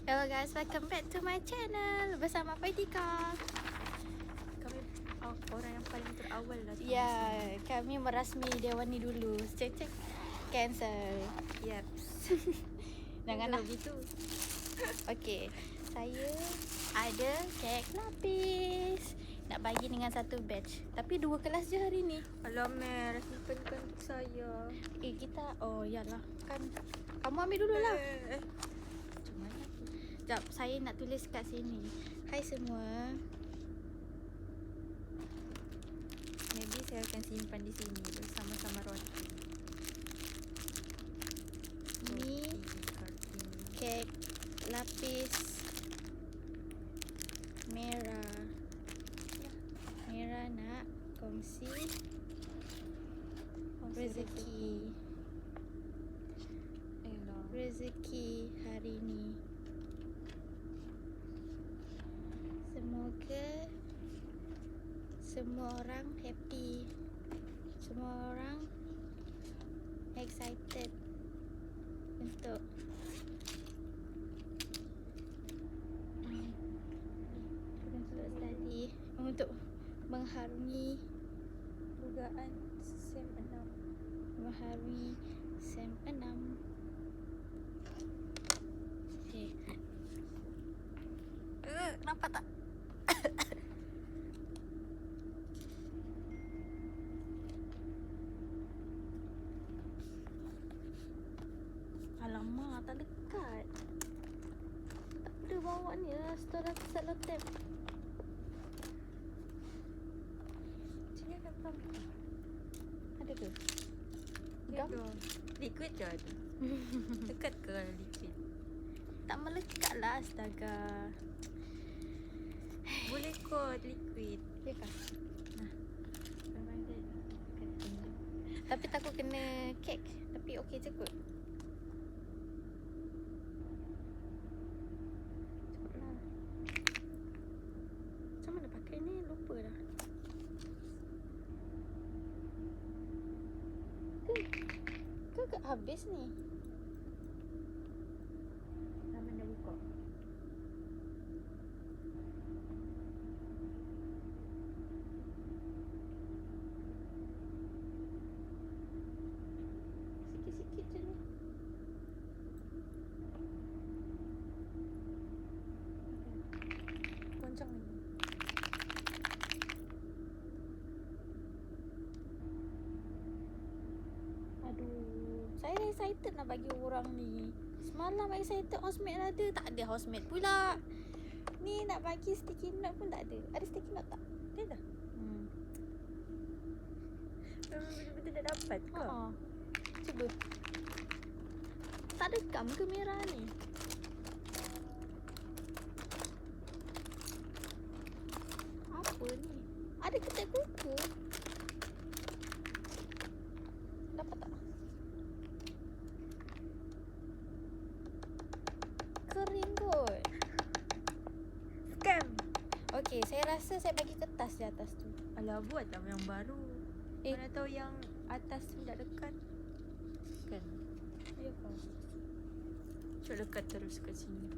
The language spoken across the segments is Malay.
Hello guys, welcome back to my channel bersama Faitika. Kami orang yang paling terawal lah. Ya, kami merasmi Dewan ni dulu. Cek cancel. Yep. Jangan lah. Gitu. Okay, saya ada kek lapis nak bagi dengan satu batch. Tapi 2 kelas je hari ni. Alamak, simpankan untuk saya. Kita, oh yalah kan. Kamu ambil dulu lah. Macam mana tu? Sekejap, saya nak tulis kat sini. Hai semua. Maybe saya akan simpan di sini bersama-sama roti. Ni kek lapis merah. Merah nak kongsi rezeki. Rezeki hari ni. Semoga semua orang happy. Semua orang excited untuk tadi untuk mengharungi Dugaan SEM 6. mengharungi SEM 6. Okay. Nampak tak? Alamak, tak dekat. Tak ada bawa ni lah, selotip. Sini ada apa? Ada ke? Gam? Liquid je ada. Dekat ke liquid? Tak melekat lah, astaga. Boleh kot liquid. Ya kah? Memang dia dekat sini. Tapi takut kena kek. Tapi okey je kot. Cepatlah. Macam mana pakai ni? Lupa dah. Ke habis ni? Nama dah buka. Sikit-sikit je ni. Goncang ni. Aduh, saya dah excited nak bagi orang ni. Semalam excited housemate ada, tak ada housemate pula. Ni nak bagi sticky note pun tak ada. Ada sticky note tak? Dia dah. Memang betul-betul dah dapat ke? Haa. Cuba. Tak dekam ke merah ni? Apa ni? Ada ketek kuku. Dapat tak? Kering kot. Scam. Okey, saya rasa saya bagi kertas di atas tu. Alah, buatlah yang baru. Eh. Mana tahu yang atas tu tak dekat. Kan? Ya kau. Cuba dekat terus kat sini.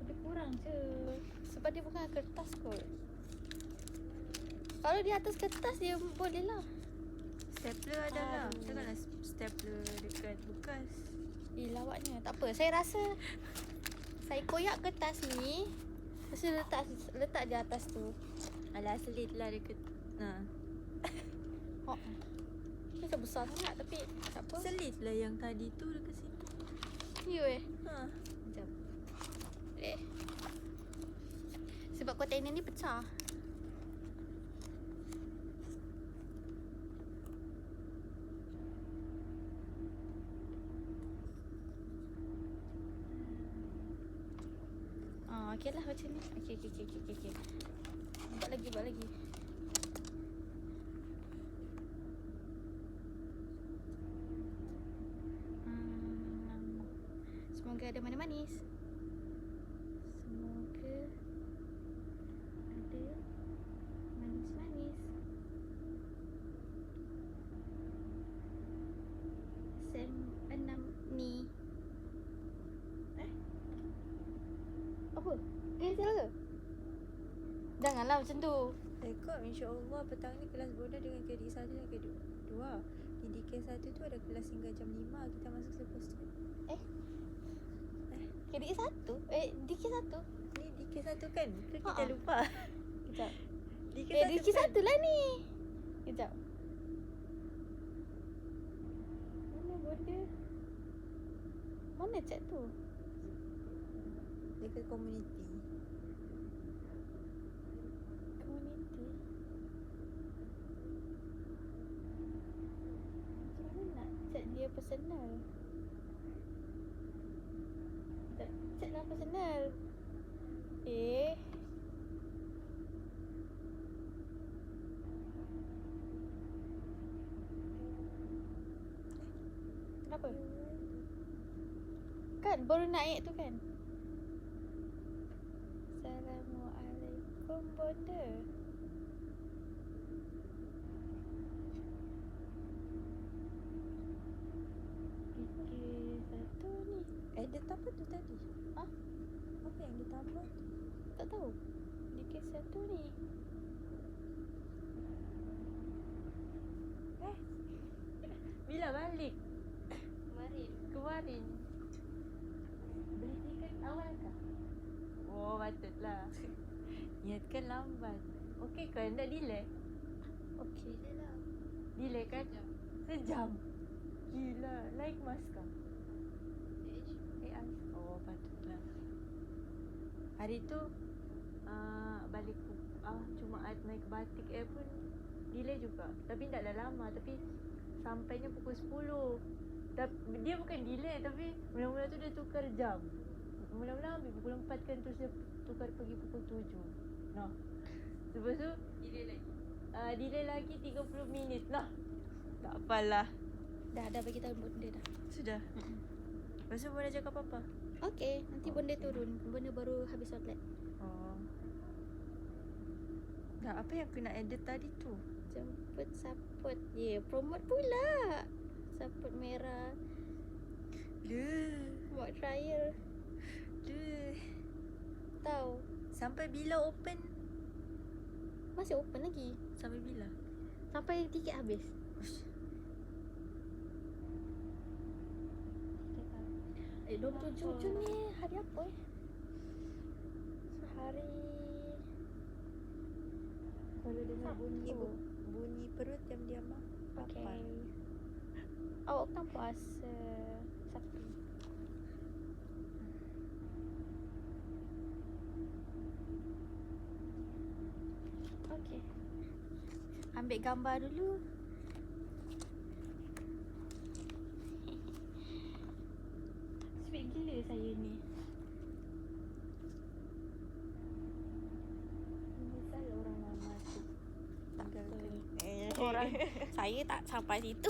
Lebih kurang je. Sebab dia bukan kertas kot. Kalau di atas kertas dia boleh lah. Stapler adalah. Aduh. Janganlah stapler dekat bekas. Lawaknya. Tak apa. Saya rasa saya koyak kertas ni. Lepas tu letak di atas tu. Alah, selit lah dekat. Nah. Oh. Ni tak besar sangat tapi tak apa. Selit lah yang tadi tu dekat sini. Ya Ha. Sekejap. Sebab kontainer ni pecah. Okey lah macam ni. Okey. Buat lagi. Semoga ada manis-manis. Semoga ada manis-manis. Sem 6 ni Apa? Cancel ke? Janganlah macam tu. Rekod insya-Allah petang ni kelas bonda dengan KD 1 dan KD 2. Di DK 1 tu ada kelas hingga jam 5. Kita masuk selepas tu. KDI 1? DK 1? Ni DK 1 kan? Ke kita Ha-ha. lupa? Kejap. DK 1 DK 1 lah ni. Kejap. Mana bonda? Mana chat tu? Dekat community. Community. Macam mana nak chat dia personal? Tak, chat lah personal. Kenapa? Kan baru naik tu kan? Assalamualaikum bonda. DK 1 ni. Dia tambah tu tadi. Ha? Apa yang ditambah tu? Tak tahu. DK 1 ni. Bila balik? Kemarin. Beli tiket awal kah? Oh, patutlah. Niatkan lambat. Okey kan? Nak delay? Okey. Delay kan? Sejam. Gila. Like mas kah? AI. Oh, patutlah. Hari tu balik Jumaat naik Batik Air pun delay juga. Tapi taklah lama. Tapi sampainya pukul 10. Dia bukan delay tapi mula-mula tu dia tukar jam. Mula-mula ambil pukul 4 kan, terus dia tukar pergi pukul 7. Nah. Lepas tu delay lagi 30 minit. Nah. Tak apalah. Dah bagi tahu bonda dah. Sudah. Lepas tu boleh cakap apa-apa? Okey, nanti bonda turun. Bonda baru habis solat. Oh. Dah, apa yang kena edit tadi tu? Jemput saput. Promote pula. Saput merah. Buat trial. Tahu. Sampai bila open? Masih open lagi. Sampai bila? Sampai tiket habis. Eh, 27 Jun ni hari apa Hari Kalau dengar bunyi Sabtu. bunyi perut diam-diam lah. Okey. Awak kan puasa Sabtu. Okey. Ambil gambar dulu. Sweet gila saya ni. Misal orang lama tu. Orang saya tak sampai situ.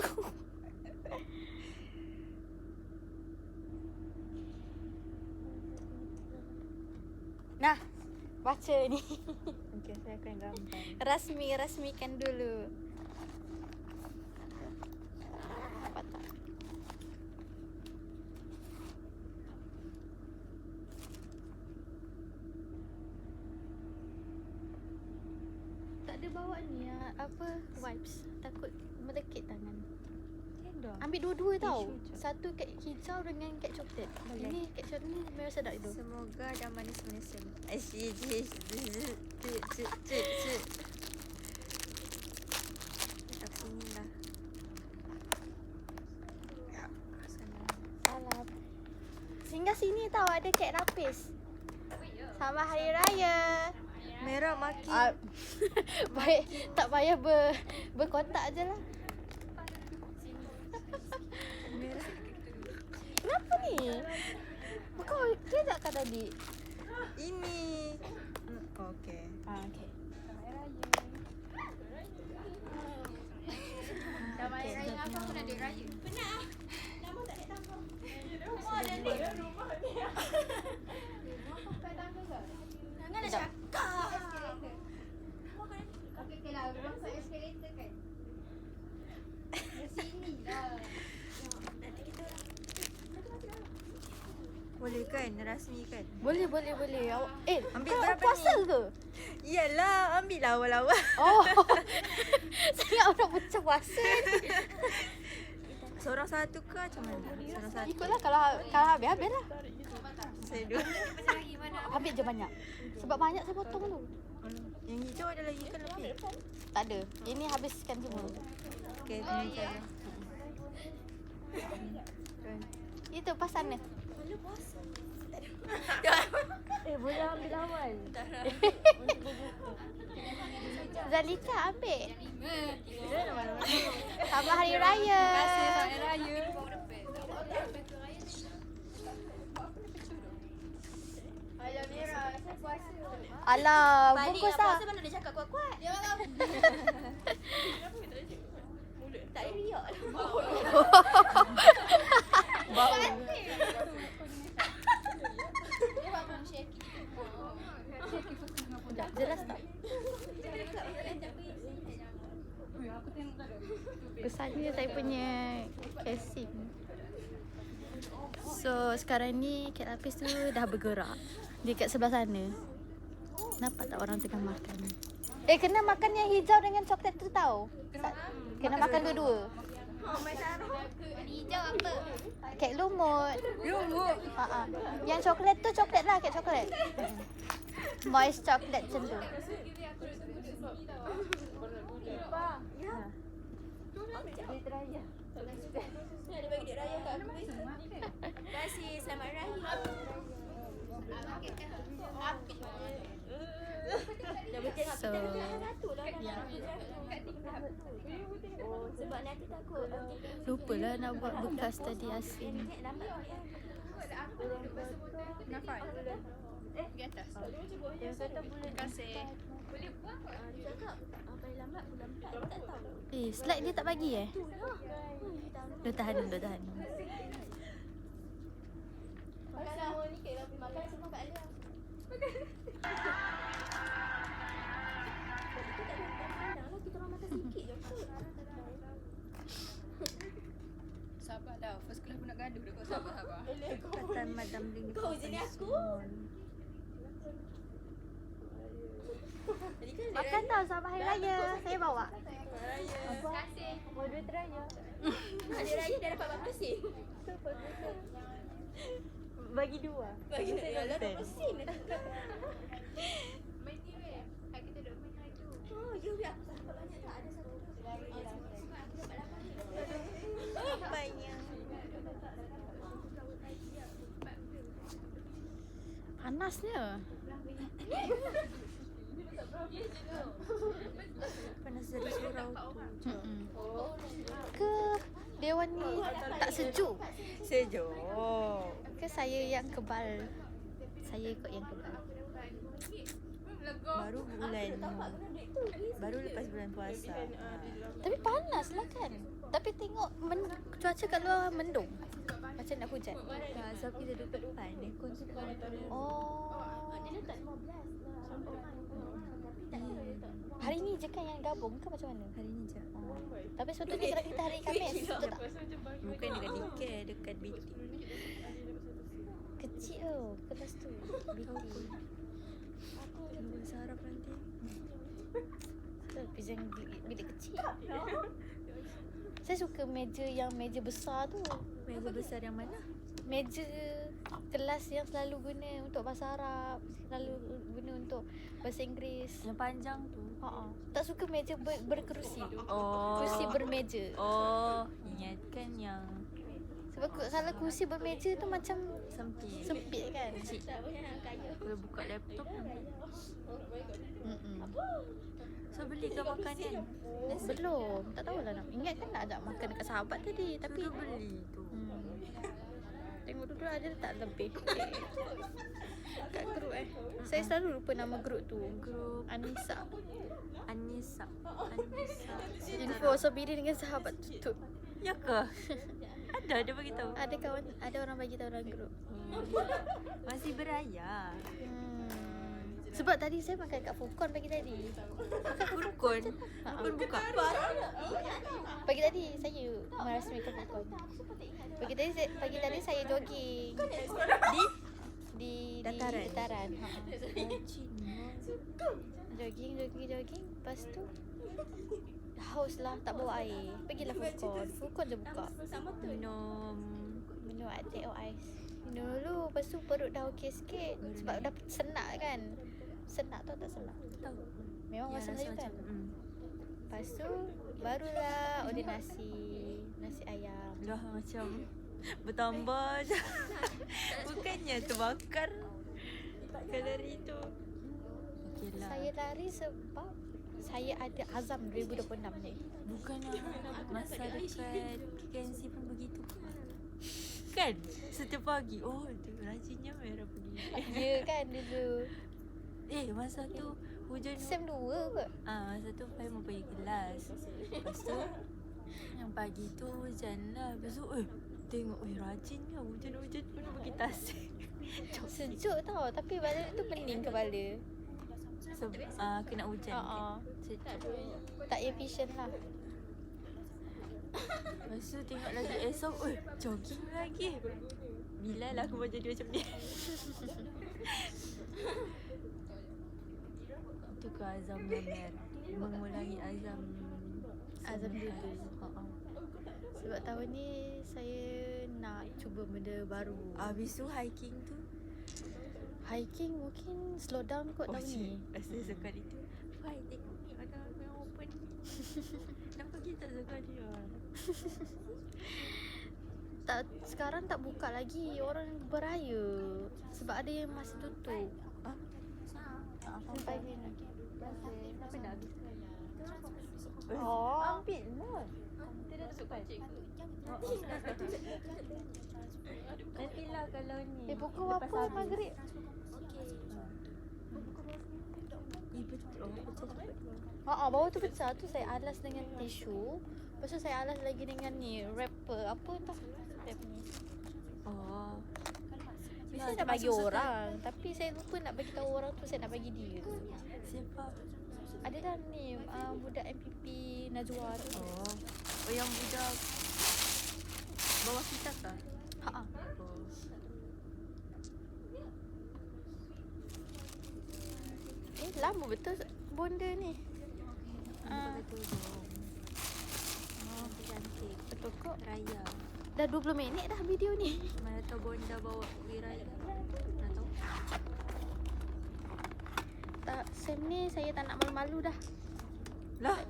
Nah, baca ni. Okey, saya akan gambar. Rasmikan dulu. Apa tak? Tak ada bawa ni apa wipes. Takut melekit tangan. Tenda. Ambil dua-dua tau. Tisu je. Satu kat hijau dengan kat coklat. Boleh. Ini kat coklat ni memang sedap itu. Semoga dah manis-manis. Asyik. Tak sini lah. Salam. Singgah sini tau ada kek lapis. Sama hari raya. Merah makin. Baik, tak payah berkotak je lah. Merah. Kenapa ni? Kau kejap kan tadi? Ini. Okey. Okey. Damai raya apa pun ada raya. Janganlah cakap. Okey lah, orang masuk eskalator kan? Di sini lah. Boleh kan? Rasmi kan? Boleh. Ambil kau berapa puasa ni? ke? Iyalah, ambil lah awal-awal. Oh. Saya orang macam puasa ni. Seorang satu ke macam mana? Seorang satu. Ikutlah kalau habis lah. Saya dua. Ambil je banyak. Sebab banyak saya potong tu. Yang hijau ada lagi kan lebih? Tak ada. Ini habiskan semua. Okey, ini saya. Itu pas sana. Boleh ambil awal. Zalika ambil. Selamat Hari Raya. Alah Mira, saya puasa. Alah, bungkus lah. Mana dia cakap kuat-kuat? Dia tak ada riak lah. Bau. Dia bangun share Sekejap, jelas tak? Besarnya saya punya casing. So sekarang ni kat lapis tu dah bergerak. Dia kat sebelah sana. Nampak tak orang tengah makan? Kena makan yang hijau dengan coklat tu tau. Kena makan dua-dua. hijau apa? Kek lumut. Lumut. Yang coklat tu coklat lah, kek coklat. Moist coklat macam tu. Duit raya. Ada bagi duit raya kat aku. Terima kasih, selamat raya. Dah bertengok So, satu lah. Oh, sebab nanti takut. lupalah nak buat bekas tadi asin. Nampak? Di atas. Yang kata bulan Kasih. Boleh buang tak? Cakap paling lambat bulan 4 tak tahu. Slide dia tak bagi Dia tahan dulu, tahan dulu. Makan semua ni kek lah. Makan semua kat dia. Kita orang makan sikit je. Sabar dah. First class pun nak gaduh dah kau sabar. kata Madam Ling. Kau jenis aku. Makan tau, selamat Hari Raya. Saya bawa. Terima kasih. Mau duit raya. Hari raya dah dapat berapa sen? Bagi dua. Bagi dia lah 20 sen. Main ni weh. Hai kita duduk main hari tu. Oh, you biar aku dapat banyak tak? Ada satu. Banyak. Panasnya. Panas dari surau tu. Ke Dewan ni tak sejuk? Sejuk. Ke saya yang kebal? Saya ikut yang kebal. Baru bulan. Baru lepas bulan puasa. Tapi panas lah kan? Tapi tengok cuaca kat luar mendung. Macam nak hujan. Sebab kita duduk depan. Aircon tu depan. Oh. Dia letak 15 lah. Hari ni je kan yang gabung ke macam mana? Hari ni je. Tapi sepatutnya kena kita hari Khamis. Betul tak? Bukan dekat dikir, dekat BT. Kecil tu kelas tu. BT. Tunggu sarap nanti. Tapi yang bilik kecil. Saya suka meja besar tu. Meja besar yang mana? Meja kelas yang selalu guna untuk bahasa Arab, selalu guna untuk bahasa Inggeris. Yang panjang tu. Tak suka meja berkerusi. Oh. Kerusi bermeja. Oh, ingatkan yang Sebab kalau kerusi bermeja tu macam sempit. sempit kan. Kalau buka laptop Mm-mm. so beli ke makanan? Belum. Tak tahulah nak. Ingat kan nak ajak makan dekat sahabat tadi. Tapi Tapi beli tu. Tengok dulu ada tak lebih. Kat grup Saya selalu lupa nama grup tu. Grup Anissa. Anissa. Info Sobiri dengan sahabat tutup. Ya ke? Ada bagi tahu. Ada orang bagi tahu dalam grup. Masih beraya. Sebab tadi saya makan kat Fukon pagi tadi. Furkon. Furkon buka. Pagi tadi saya merasmikan Fukon. Pagi tadi saya jogging. Di Dataran. Dataran. Ha. Rajin. Jogging. Lepas tu haus lah, tak bawa air. Pergilah Foodcon je buka. Minum teh o ais. Minum dulu. Lepas tu perut dah okey sikit. Sebab dah senak kan. Senak tau tak senak? Tahu. Memang bahasa Melayu kan? Lepas tu barulah order nasi ayam. Dah macam bertambah je. Bukannya terbakar kalori tu. Okeylah. Saya lari sebab saya ada azam 2026 ni. Bukannya masa dekat KNC pun begitu kan? Setiap pagi. Oh, tu rajinnya merah pergi. Ya kan dulu. Masa tu hujan. Sem 2 kot. Masa tu saya mau pergi kelas. Lepas tu yang pagi tu hujan lah. Lepas tu tengok rajinnya hujan-hujan pun pergi tasik. Sejuk tau. Tapi balik tu pening kepala. Kena hujan kan? Sejuk. Tak efisien lah. Lepas tu tengok lagi esok, jogging lagi. Bila lah aku mau jadi macam ni. Itu ke azam Mer. Mengulangi azam dulu. Sebab tahun ni saya nak cuba benda baru. Habis tu hiking tu. Hiking mungkin slow down kot tahun ni. Rasa sekali tu. Why tengok ni ada yang open ni. Kenapa kita sekali Tak, sekarang tak buka lagi. Orang beraya. Sebab ada yang masih tutup. Sampai ni. Kenapa dah habis? Ambil lah. Kita dah tutup kan? Nantilah kalau ni. Pukul berapa maghrib? Betul. Bawah tu pecah tu saya alas dengan tisu. Lepas tu saya alas lagi dengan ni wrapper. Apa entah wrap ni. Saya nak bagi orang. Tapi saya lupa nak bagi tahu orang tu saya nak bagi dia. Siapa? Ada dah ni budak MPP Najwa tu. Yang budak bawah kita kah? Lama betul bonda ni. Cantik. Betul kok. Raya. Dah 20 minit dah video ni. Mana tahu bonda bawa pergi raya. Nak tahu? Tak, Sam ni saya tak nak malu-malu dah. Lah.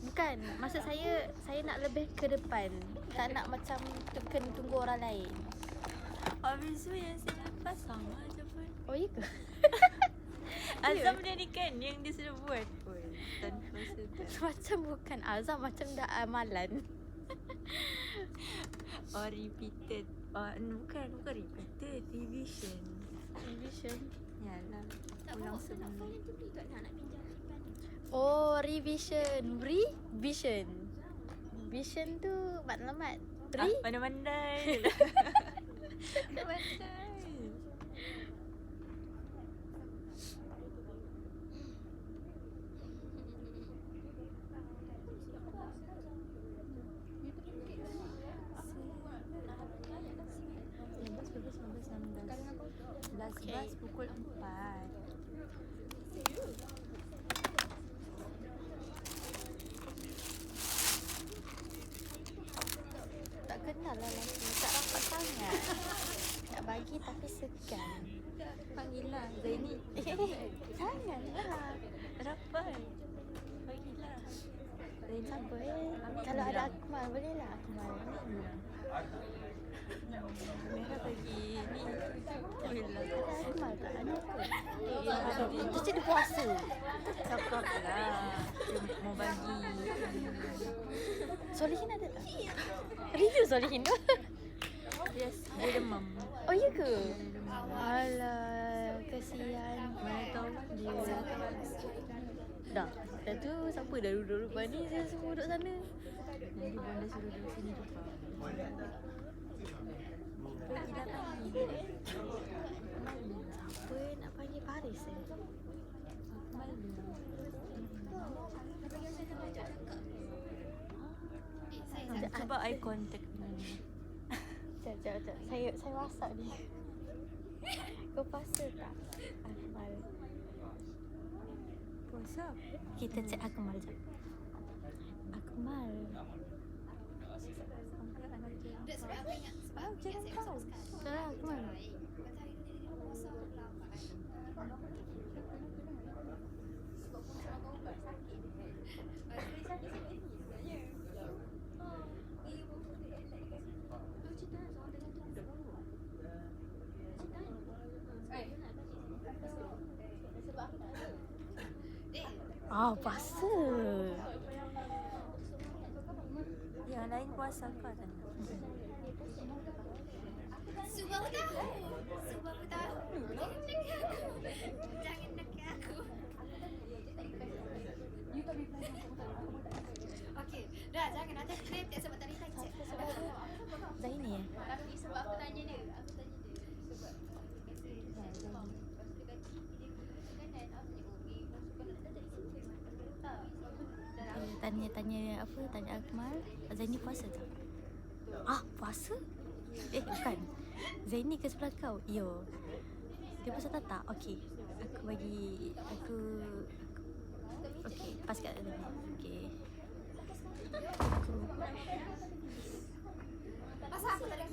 Bukan. Maksud saya nak lebih ke depan. Tak nak macam kena tunggu orang lain. Habis tu yang saya lepas sama je pun. Oh, iya ke? Azam dia ni kan yang dia sudah buat pun. Tanpa sedar. Macam bukan azam, macam dah amalan. Repeated. Bukan repeated. Revision. Yalah. Ulang sebelum. Oh, revision. Revision. Vision tu maklumat. Pandai-pandai. Pandai. Okay. Pukul 4. Tak kenal lah lagi. Tak rapat sangat. Nak bagi tapi segan. Panggillah Zaini. Janganlah. Rapat. Panggillah Zaini. Siapa Kalau ada Akmal, boleh lah Akmal. Merah bagi ni. Alhamdulillah. Ada Akmal tak? Ada apa? Itu cerita puasa. Cakap lah. Dia mau bagi. Solihin ada tak? Review Solihin tu. Yes, dia demam. Oh, iya ke? Alah, kesian. Mana tahu dia. Dah tu siapa dah duduk depan ni? Saya semua duduk sana. Nanti bonda suruh duduk sini juga. Pergilah panggil. Siapa nak panggil Paris Cuba eye contact dengan dia. Sekejap. Saya WhatsApp dia. Kau puasa tak? Akmal. Puasa. Kita cek Akmal jap. Akmal. Tak, sebab aku ingat saya puasa sekarang. Salah Akmal. Puasa. Yang lain puasa kau tak? Subah aku tahu. Jangan dekat aku. Okey, dah jangan nanti aku krep sebab tadi tak cek. Zaini eh? Tapi sebab aku tanya dia. Tanya apa? Tanya Akmal. Zaini puasa tak? Puasa? Bukan. Zaini ke sebelah kau? Yo. Dia puasa tak? Okey. Aku okey, pas kat tadi. Okey. Masa aku tadi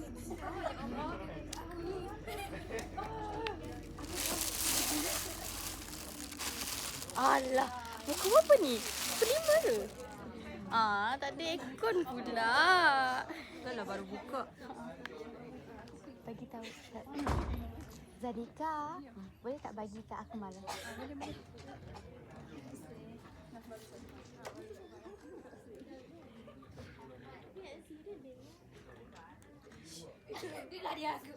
Alah, muka apa ni? Pelima ke? Tak ada aircon pula. Dah lah baru buka. Bagi tahu. Zadika, boleh tak bagi kat Akmal? Boleh. dia lari aku.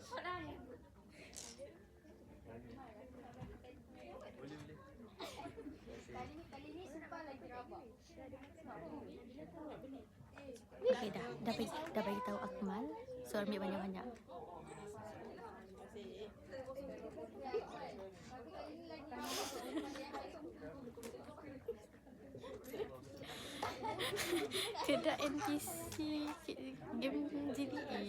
Kali ni sumpah lagi rabak. Okey dah bagi tahu Akmal, so ambil banyak-banyak. Kedak NPC game GTA.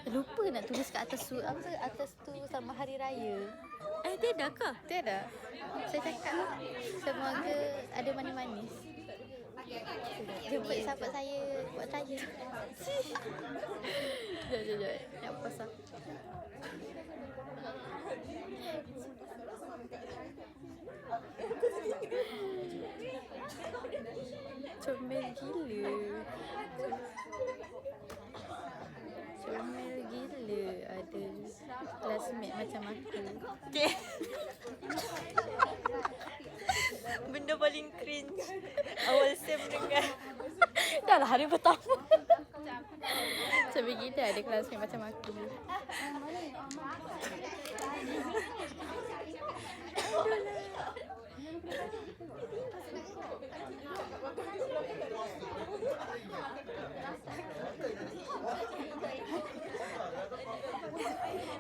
Lupa nak tulis kat atas atas tu sama hari raya. Tidak ke? Tiada. Saya cakap semoga ada manis-manis. Jemput sahabat saya buat saya. Jom. Nak pasang. Comel gila. Ada classmate macam aku. Okay. Benda paling cringe awal sem dengar. Dah lah hari pertama. Sampai gila ada classmate macam aku.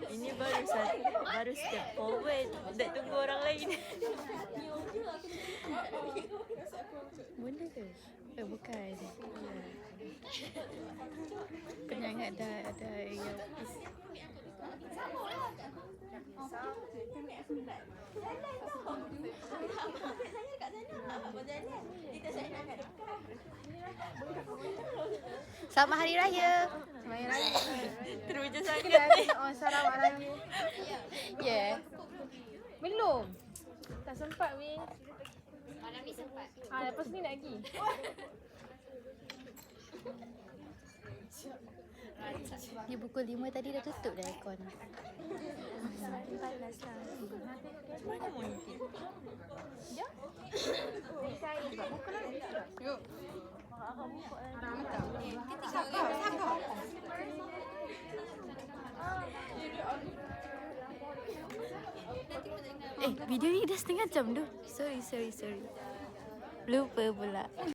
Ini baru step forward. Tak tunggu orang lain. Benda ke? Bukan. Penyangat ada yang Selamat Hari Raya. Teruja sangat. Sarawak Raya. Yeah. Belum. Tak sempat weh. Malam ni sempat. Lepas ni nak pergi. Ni pukul 5 tadi dah tutup dah aircon. Panas lah. Mana monitor? Yuk. Video ni dah setengah jam tu. Sorry. Lupa pula.